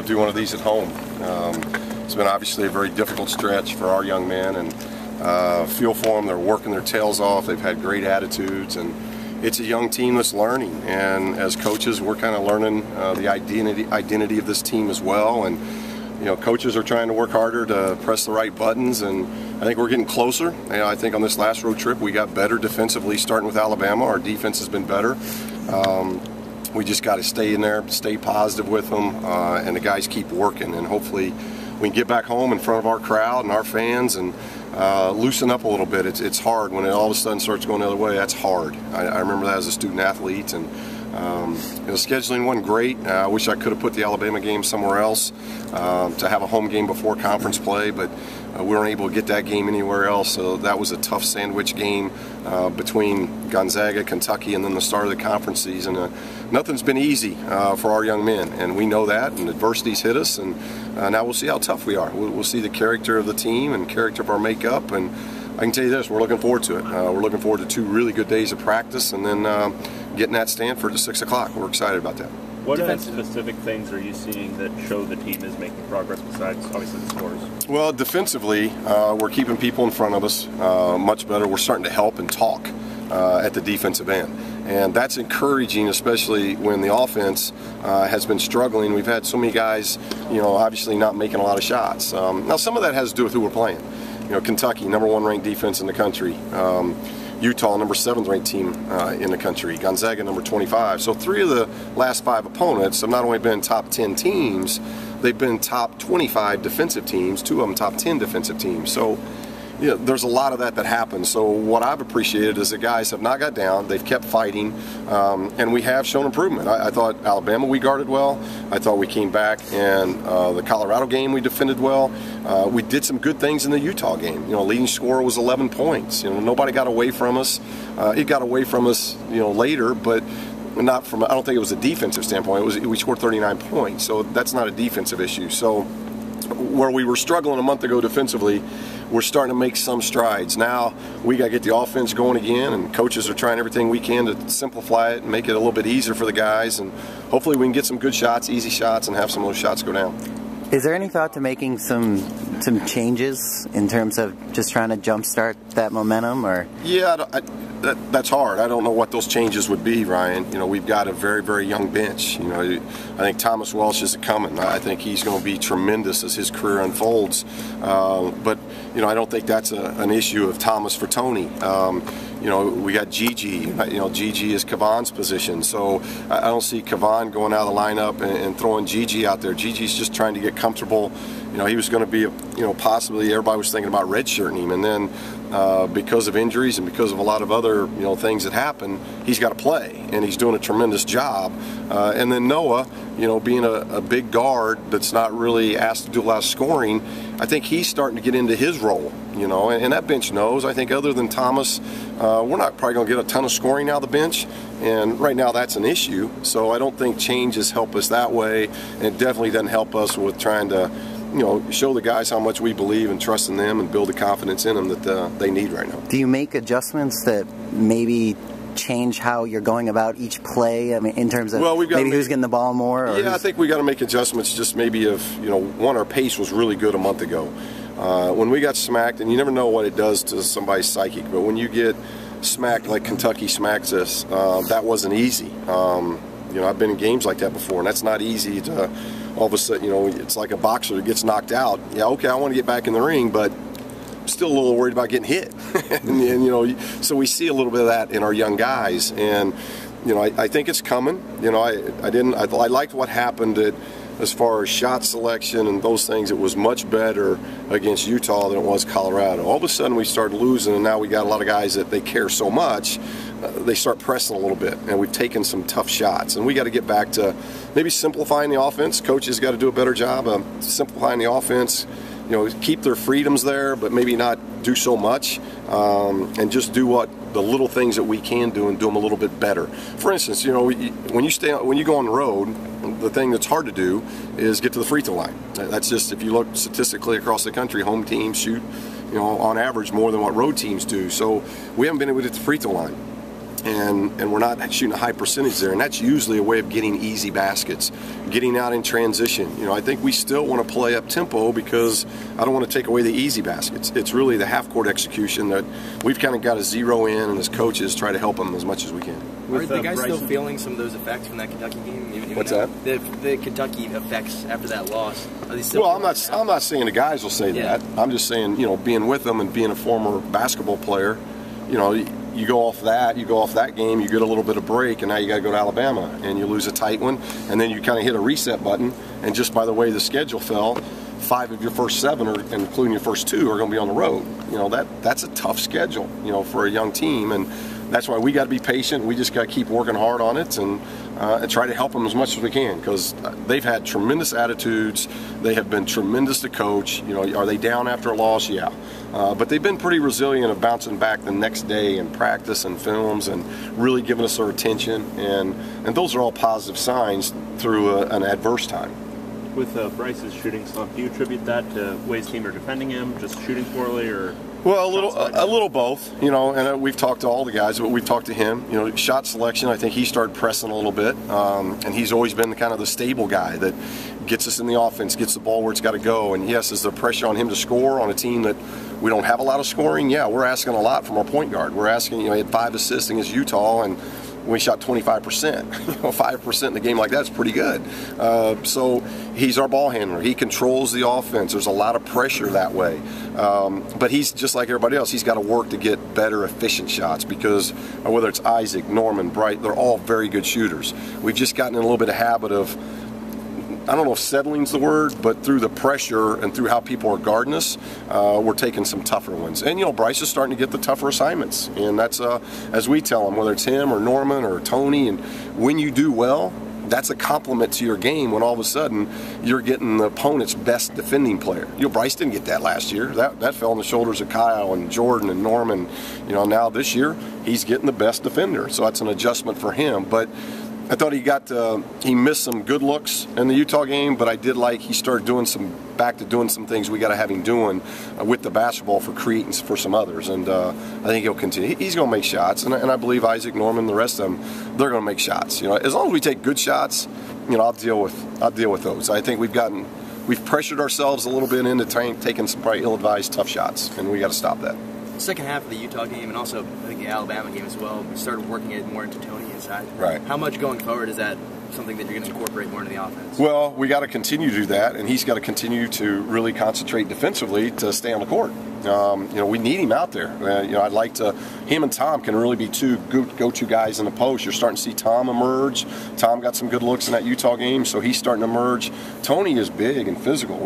to do one of these at home. It's been obviously a very difficult stretch for our young men, and feel for them. They're working their tails off. They've had great attitudes, and it's a young team that's learning. And as coaches, we're kind of learning the identity of this team as well. And coaches are trying to work harder to press the right buttons, and I think we're getting closer. I think on this last road trip we got better defensively, starting with Alabama. Our defense has been better. We just got to stay in there, stay positive with them, and the guys keep working, and hopefully we can get back home in front of our crowd and our fans and loosen up a little bit. It's hard when it all of a sudden starts going the other way. That's hard. I remember that as a student athlete, and scheduling wasn't great. I wish I could have put the Alabama game somewhere else to have a home game before conference play, but we weren't able to get that game anywhere else. So that was a tough sandwich game between Gonzaga, Kentucky, and then the start of the conference season. Nothing's been easy for our young men, and we know that, and adversity's hit us, and now we'll see how tough we are. We'll see the character of the team and character of our makeup, and I can tell you this, we're looking forward to it. We're looking forward to 2 really good days of practice, and then getting at Stanford at 6 o'clock. We're excited about that. What specific things are you seeing that show the team is making progress besides, obviously, the scores? Well, defensively, we're keeping people in front of us much better. We're starting to help and talk at the defensive end. And that's encouraging, especially when the offense has been struggling. We've had so many guys, obviously not making a lot of shots. Now, some of that has to do with who we're playing. Kentucky, #1 ranked defense in the country. Utah, #7 ranked team in the country. Gonzaga, #25. So 3 of the last 5 opponents have not only been top 10 teams, they've been top 25 defensive teams, 2 of them top 10 defensive teams. So there's a lot of that happens. So what I've appreciated is the guys have not got down. They've kept fighting, and we have shown improvement. I thought Alabama we guarded well. I thought we came back, and the Colorado game we defended well. We did some good things in the Utah game. Leading scorer was 11 points. Nobody got away from us. It got away from us, later, but not from. I don't think it was a defensive standpoint. We scored 39 points, so that's not a defensive issue. So where we were struggling a month ago defensively, we're starting to make some strides. Now we got to get the offense going again, and coaches are trying everything we can to simplify it and make it a little bit easier for the guys, and hopefully we can get some good shots, easy shots, and have some of those shots go down. Is there any thought to making some changes in terms of just trying to jumpstart that momentum? Or yeah, that's hard. I don't know what those changes would be, Ryan. We've got a very, very young bench. I think Thomas Welsh is coming. I think he's going to be tremendous as his career unfolds. But I don't think that's an issue of Thomas for Tony. We got Gigi. Gigi is Kavan's position, so I don't see Kavan going out of the lineup and throwing Gigi out there. Gigi's just trying to get comfortable. He was going to be, possibly everybody was thinking about redshirting him, and then because of injuries and because of a lot of other, things that happen, he's got to play, and he's doing a tremendous job. And then Noah, being a big guard that's not really asked to do a lot of scoring, I think he's starting to get into his role, and that bench knows. I think other than Thomas, we're not probably going to get a ton of scoring out of the bench, and right now that's an issue. So I don't think changes help us that way, and it definitely doesn't help us with trying to show the guys how much we believe and trust in them and build the confidence in them that they need right now. Do you make adjustments that maybe change how you're going about each play? I mean, in terms of maybe who's getting the ball more? Or yeah, I think we got to make adjustments. Just maybe our pace was really good a month ago. When we got smacked, and you never know what it does to somebody's psychic, but when you get smacked like Kentucky smacks us, that wasn't easy. I've been in games like that before, and that's not easy to all of a sudden, it's like a boxer that gets knocked out. Yeah, okay, I want to get back in the ring, but I'm still a little worried about getting hit. and so we see a little bit of that in our young guys, and I think it's coming. I liked what happened as far as shot selection and those things. It was much better against Utah than it was Colorado. All of a sudden we started losing, and now we got a lot of guys that they care so much, they start pressing a little bit, and we've taken some tough shots, and we got to get back to maybe simplifying the offense. Coaches got to do a better job of simplifying the offense, keep their freedoms there, but maybe not do so much, and just do the little things that we can do and do them a little bit better. For instance, when you go on the road, the thing that's hard to do is get to the free throw line. That's just, if you look statistically across the country, home teams shoot, on average more than what road teams do. So we haven't been able to get to the free throw line. and we're not shooting a high percentage there, and that's usually a way of getting easy baskets, getting out in transition. You know, I think we still want to play up tempo because I don't want to take away the easy baskets. It's really the half-court execution that we've kind of got to zero in, and as coaches try to help them as much as we can. Are the guys still feeling some of those effects from that Kentucky game? What's that? The Kentucky effects after that loss. Are they still? Well, I'm not saying the guys will say that. I'm just saying, you know, being with them and being a former basketball player, you know, you go off that game, you get a little bit of break, and now you got to go to Alabama, and you lose a tight one, and then you kind of hit a reset button, and just by the way the schedule fell, 5 of your first 7, including your first 2, are going to be on the road. You know, that's a tough schedule, you know, for a young team, and that's why we got to be patient. We just got to keep working hard on it and try to help them as much as we can, because they've had tremendous attitudes. They have been tremendous to coach. You know, are they down after a loss? Yeah. But they've been pretty resilient of bouncing back the next day in practice and films and really giving us their attention. And those are all positive signs through an adverse time. With Bryce's shooting slump, do you attribute that to ways team are defending him, just shooting poorly, or? Well, a little both, you know, and we've talked to all the guys, but we've talked to him. You know, shot selection, I think he started pressing a little bit, and he's always been kind of the stable guy that gets us in the offense, gets the ball where it's got to go. And yes, is there pressure on him to score on a team that we don't have a lot of scoring? Yeah, we're asking a lot from our point guard. We're asking, you know, he had 5 assists against Utah, and we shot 25%. You know, 5% in a game like that's pretty good. So he's our ball handler. He controls the offense. There's a lot of pressure that way. But he's just like everybody else. He's got to work to get better, efficient shots, because whether it's Isaac, Norman, Bright, they're all very good shooters. We've just gotten in a little bit of habit of, I don't know if settling's the word, but through the pressure and through how people are guarding us, we're taking some tougher ones. And, you know, Bryce is starting to get the tougher assignments. And that's, as we tell him, whether it's him or Norman or Tony, and when you do well, that's a compliment to your game when all of a sudden you're getting the opponent's best defending player. You know, Bryce didn't get that last year. That fell on the shoulders of Kyle and Jordan and Norman. You know, now this year he's getting the best defender. So that's an adjustment for him. But I thought he missed some good looks in the Utah game, but I did like he started back to doing some things we got to have him doing with the basketball for creating for some others, and I think he'll continue. He's going to make shots, and I believe Isaac, Norman, the rest of them, they're going to make shots. You know, as long as we take good shots, you know, I'll deal with those. I think we've pressured ourselves a little bit into taking some probably ill-advised tough shots, and we got to stop that. Second half of the Utah game, and also I think the Alabama game as well, we started working it more into Tony inside. Right. How much going forward is that something that you're going to incorporate more into the offense? Well, we got to continue to do that, and he's got to continue to really concentrate defensively to stay on the court. You know, we need him out there. You know, I'd like to. Him and Tom can really be 2 go-to guys in the post. You're starting to see Tom emerge. Tom got some good looks in that Utah game, so he's starting to emerge. Tony is big and physical.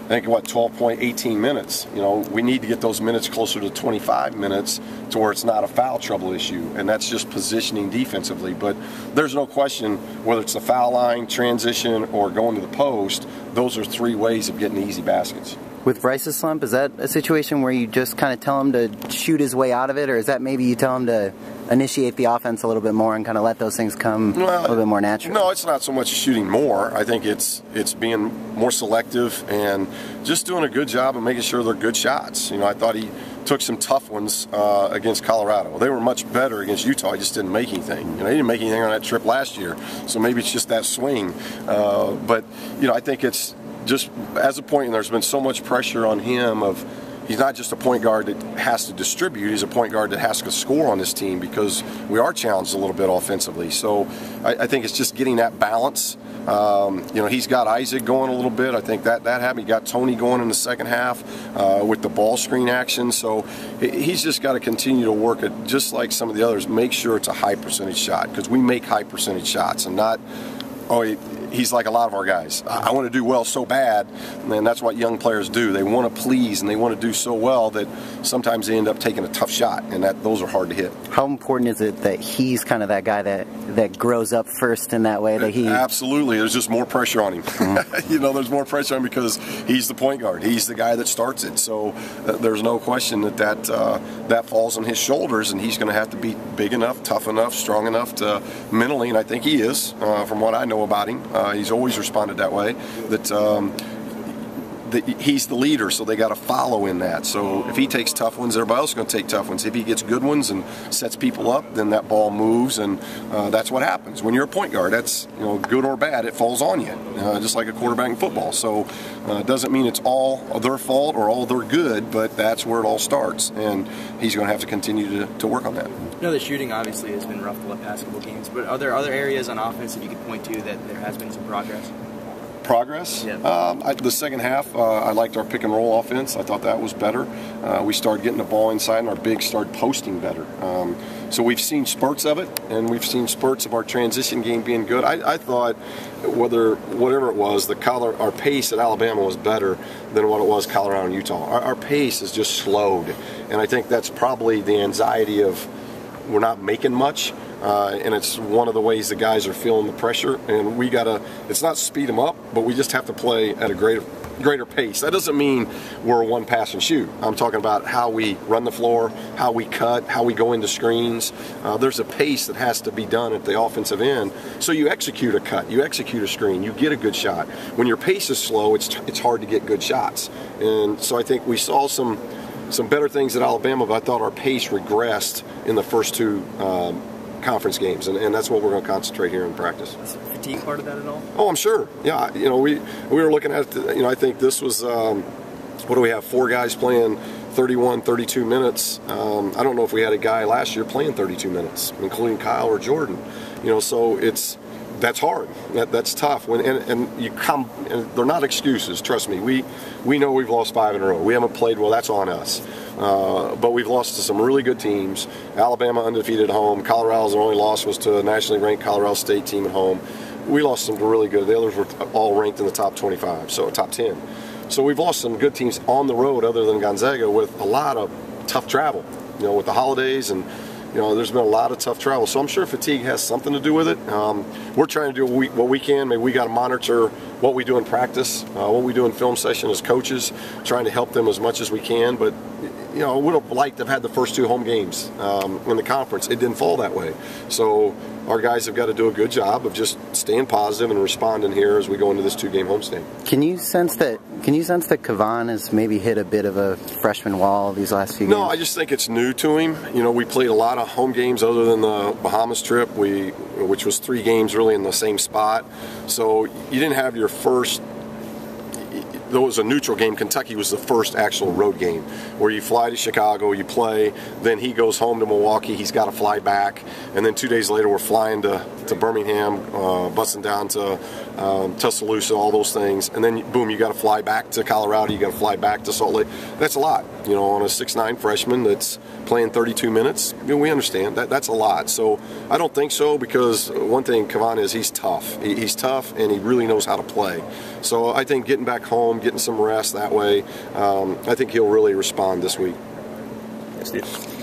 I think, 12.18 minutes. You know, we need to get those minutes closer to 25 minutes to where it's not a foul trouble issue, and that's just positioning defensively. But there's no question, whether it's the foul line, transition, or going to the post, those are 3 ways of getting easy baskets. With Bryce's slump, is that a situation where you just kind of tell him to shoot his way out of it, or is that maybe you tell him to initiate the offense a little bit more and kind of let those things come a little bit more naturally? No, it's not so much shooting more. I think it's being more selective and just doing a good job of making sure they're good shots. You know, I thought he took some tough ones against Colorado. They were much better against Utah. He just didn't make anything. You know, he didn't make anything on that trip last year, so maybe it's just that swing. But, you know, I think it's just as a point, and there's been so much pressure on him of he's not just a point guard that has to distribute, he's a point guard that has to score on this team, because we are challenged a little bit offensively. So I think it's just getting that balance. You know, he's got Isaac going a little bit. I think that happened. He got Tony going in the second half with the ball screen action. So he's just got to continue to work it, just like some of the others, make sure it's a high percentage shot, because we make high percentage shots and not, he's like a lot of our guys. I want to do well so bad, and that's what young players do. They want to please, and they want to do so well that sometimes they end up taking a tough shot, and those are hard to hit. How important is it that he's kind of that guy that grows up first in that way? That he Absolutely. There's just more pressure on him. Mm-hmm. You know, there's more pressure on him because he's the point guard. He's the guy that starts it. So there's no question that falls on his shoulders, and he's going to have to be big enough, tough enough, strong enough to mentally, and I think he is, from what I know about him. He's always responded that way. That he's the leader, so they got to follow in that. So if he takes tough ones, everybody else is going to take tough ones. If he gets good ones and sets people up, then that ball moves, and that's what happens. When you're a point guard, that's, you know, good or bad, it falls on you, just like a quarterback in football. So it doesn't mean it's all their fault or all their good, but that's where it all starts, and he's going to have to continue to work on that. You know, the shooting obviously has been rough the past couple games, but are there other areas on offense that you could point to that there has been some progress? Yeah. The second half, I liked our pick and roll offense. I thought that was better. We started getting the ball inside, and our bigs started posting better. So we've seen spurts of it, and we've seen spurts of our transition game being good. I thought whatever it was, our pace at Alabama was better than what it was Colorado and Utah. Our pace is just slowed, and I think that's probably the anxiety of we're not making much. And it's one of the ways the guys are feeling the pressure, and we gotta, it's not speed them up, but we just have to play at a greater pace. That doesn't mean we're a one pass and shoot. I'm talking about how we run the floor, how we cut, how we go into screens. There's a pace that has to be done at the offensive end. So you execute a cut, you execute a screen, you get a good shot. When your pace is slow, it's hard to get good shots. And so I think we saw some better things at Alabama, but I thought our pace regressed in the first two conference games, and that's what we're going to concentrate here in practice. Is fatigue part of that at all? Oh, I'm sure. Yeah, you know, we were looking at, you know, I think this was, what do we have, 4 guys playing 31, 32 minutes. I don't know if we had a guy last year playing 32 minutes, including Kyle or Jordan. You know, so that's hard. That's tough. And you come, and they're not excuses. Trust me. We know we've lost 5 in a row. We haven't played well. That's on us. But we've lost to some really good teams. Alabama undefeated at home. Colorado's only loss was to a nationally ranked Colorado State team at home. We lost some really good. The others were all ranked in the top 25, so top 10. So we've lost some good teams on the road, other than Gonzaga, with a lot of tough travel. You know, with the holidays, and you know, there's been a lot of tough travel. So I'm sure fatigue has something to do with it. We're trying to do what we can. Maybe we got to monitor what we do in practice, what we do in film session as coaches, trying to help them as much as we can. But you know, would have liked to have had the first 2 home games in the conference. It didn't fall that way. So our guys have got to do a good job of just staying positive and responding here as we go into this 2-game homestand. Can you sense that Kavan has maybe hit a bit of a freshman wall these last few games? No, I just think it's new to him. You know, we played a lot of home games other than the Bahamas trip, which was 3 games really in the same spot. So you didn't have your first. There was a neutral game. Kentucky was the first actual road game where you fly to Chicago, you play, then he goes home to Milwaukee, he's got to fly back, and then 2 days later we're flying to Birmingham, busing down to Tuscaloosa, all those things, and then boom, you got to fly back to Colorado, you got to fly back to Salt Lake. That's a lot, you know, on a 6'9" freshman that's playing 32 minutes. You know, we understand that's a lot. So I don't think so, because one thing Kavan is, he's tough. He's tough, and he really knows how to play. So I think getting back home, getting some rest that way, I think he'll really respond this week. Steve.